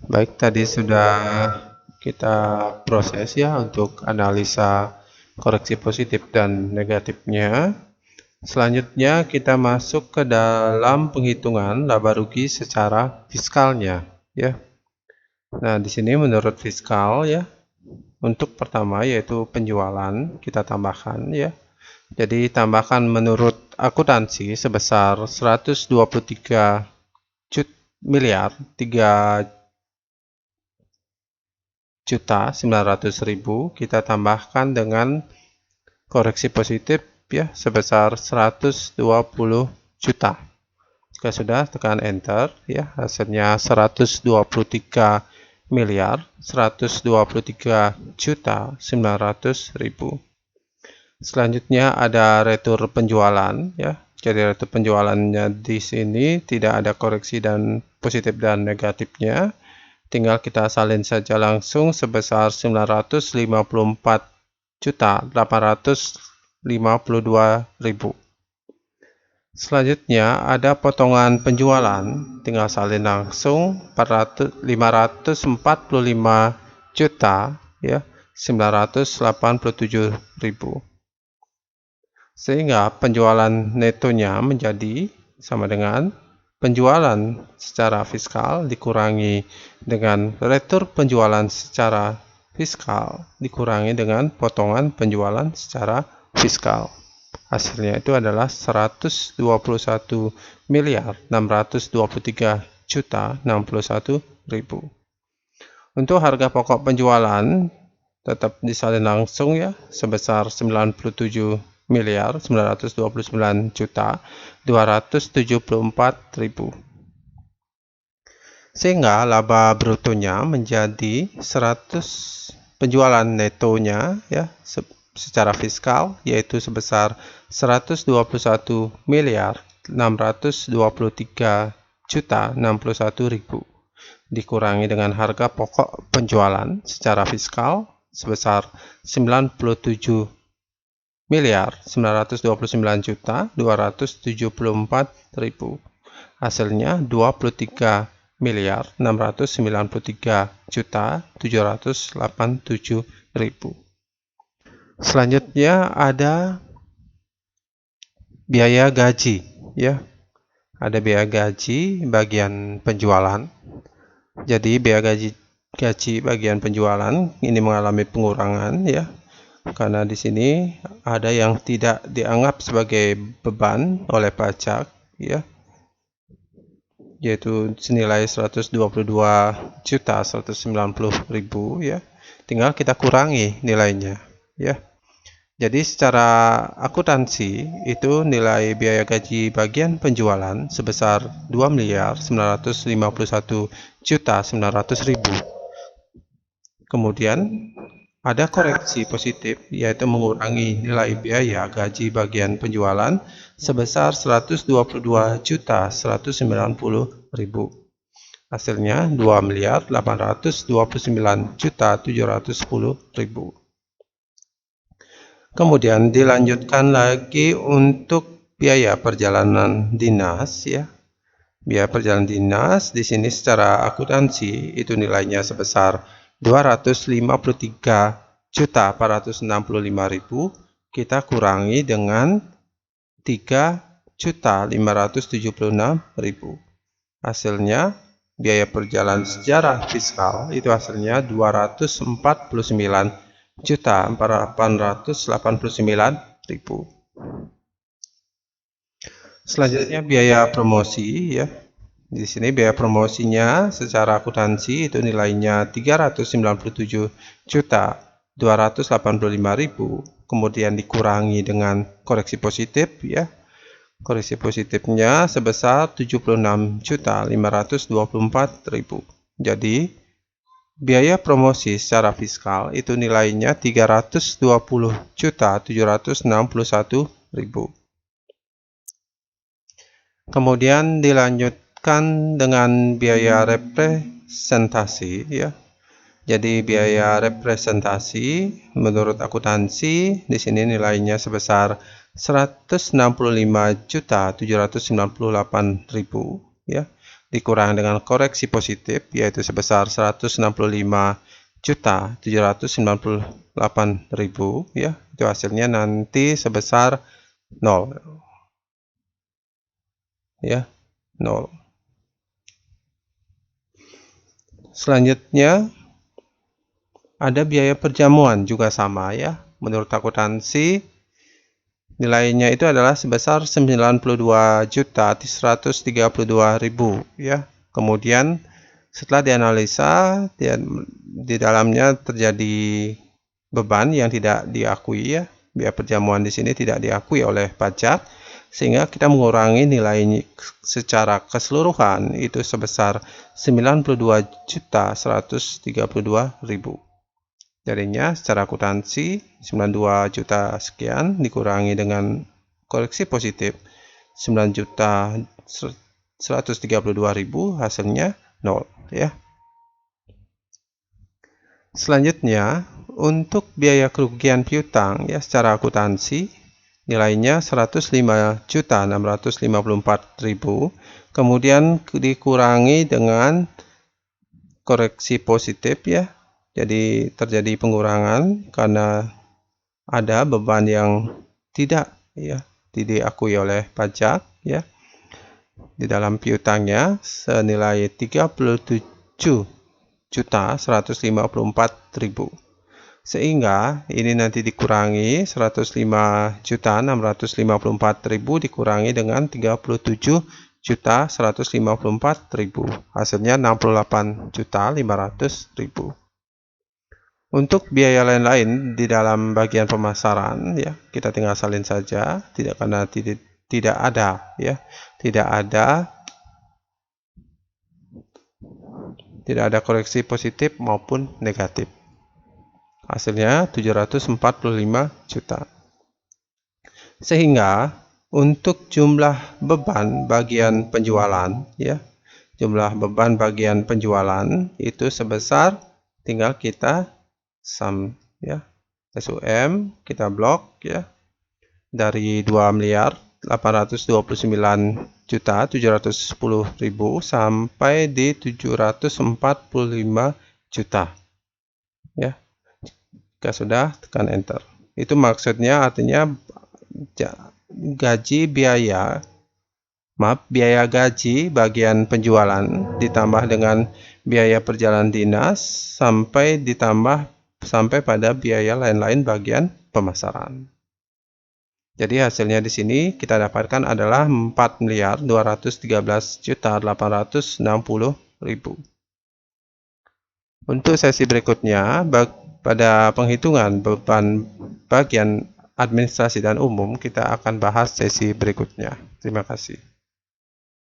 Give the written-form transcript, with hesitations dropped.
Baik, tadi sudah kita proses ya untuk analisa koreksi positif dan negatifnya. Selanjutnya kita masuk ke dalam penghitungan laba rugi secara fiskalnya ya. Nah, di sini menurut fiskal ya, untuk pertama yaitu penjualan kita tambahkan ya. Jadi tambahkan menurut akuntansi sebesar 123 miliar 3.900.000 kita tambahkan dengan koreksi positif ya sebesar 120 juta. Jika sudah tekan enter ya, hasilnya 123 miliar 123 juta 900.000. Selanjutnya ada retur penjualan ya. Jadi retur penjualannya di sini tidak ada koreksi dan positif dan negatifnya. Tinggal kita salin saja langsung sebesar 954.852.000. Selanjutnya ada potongan penjualan, tinggal salin langsung 545 juta ya 987.000. Sehingga penjualan netonya menjadi sama dengan penjualan secara fiskal dikurangi dengan retur penjualan secara fiskal dikurangi dengan potongan penjualan secara fiskal. Hasilnya itu adalah 121 miliar 623 juta 61.000. Untuk harga pokok penjualan tetap disalin langsung ya sebesar 97 miliar 929 juta 274.000. Sehingga laba brutonya menjadi 100 penjualan netonya ya secara fiskal yaitu sebesar 121 miliar 623 juta 61.000 dikurangi dengan harga pokok penjualan secara fiskal sebesar 97 miliar 929 juta 274.000. Hasilnya 23 miliar 693 juta 787.000. Selanjutnya ada biaya gaji ya. Ada biaya gaji bagian penjualan. Jadi biaya gaji bagian penjualan ini mengalami pengurangan ya. Karena di sini ada yang tidak dianggap sebagai beban oleh pajak ya. Yaitu senilai 122.190.000 ya. Tinggal kita kurangi nilainya ya. Jadi secara akuntansi itu nilai biaya gaji bagian penjualan sebesar 2.951.900.000. Kemudian ada koreksi positif yaitu mengurangi nilai biaya gaji bagian penjualan sebesar 122.190.000. Hasilnya 2.829.710.000. Kemudian dilanjutkan lagi untuk biaya perjalanan dinas ya. Biaya perjalanan dinas di sini secara akuntansi itu nilainya sebesar 253.465.000 kita kurangi dengan 3.576.000. Hasilnya biaya perjalanan secara fiskal itu hasilnya 249.889.000. Selanjutnya biaya promosi ya. Di sini biaya promosinya secara akuntansi itu nilainya 397.285.000. Kemudian dikurangi dengan koreksi positif ya. Koreksi positifnya sebesar 76.524.000. Jadi biaya promosi secara fiskal itu nilainya 320.761.000. Kemudian dilanjutkan dengan biaya representasi ya. Jadi biaya representasi menurut akuntansi di sini nilainya sebesar 165.798.000 ya. dikurang dengan koreksi positif, yaitu sebesar 165.798.000 ya. Itu hasilnya nanti sebesar 0 ya, 0. Selanjutnya ada biaya perjamuan juga sama ya. Menurut akuntansi nilainya itu adalah sebesar 92.132.000 ya. Kemudian setelah dianalisa di dalamnya terjadi beban yang tidak diakui ya. Biaya perjamuan di sini tidak diakui oleh pajak, sehingga kita mengurangi nilainya secara keseluruhan itu sebesar 92.132.000. Jadinya secara akuntansi 92 juta sekian dikurangi dengan koreksi positif 9.132.000, hasilnya 0 ya. Selanjutnya untuk biaya kerugian piutang ya, secara akuntansi nilainya 105.654.000, kemudian dikurangi dengan koreksi positif ya. Jadi terjadi pengurangan karena ada beban yang tidak diakui oleh pajak ya. Di dalam piutangnya senilai 37.154.000. Sehingga ini nanti dikurangi 105.654.000 dikurangi dengan 37.154.000, hasilnya 68.500.000. Untuk biaya lain-lain di dalam bagian pemasaran ya, kita tinggal salin saja, karena tidak ada ya, tidak ada koreksi positif maupun negatif. Hasilnya 745 juta. Sehingga untuk jumlah beban bagian penjualan ya, jumlah beban bagian penjualan itu sebesar, tinggal kita sum ya, SUM kita blok ya, dari 2.829.710.000 sampai di 745 juta ya. Jika sudah, tekan enter. Itu maksudnya artinya biaya gaji bagian penjualan ditambah dengan biaya perjalanan dinas sampai pada biaya lain-lain bagian pemasaran. Jadi hasilnya di sini kita dapatkan adalah 4.213.860.000. Untuk sesi berikutnya, pada penghitungan beban bagian administrasi dan umum, kita akan bahas sesi berikutnya. Terima kasih.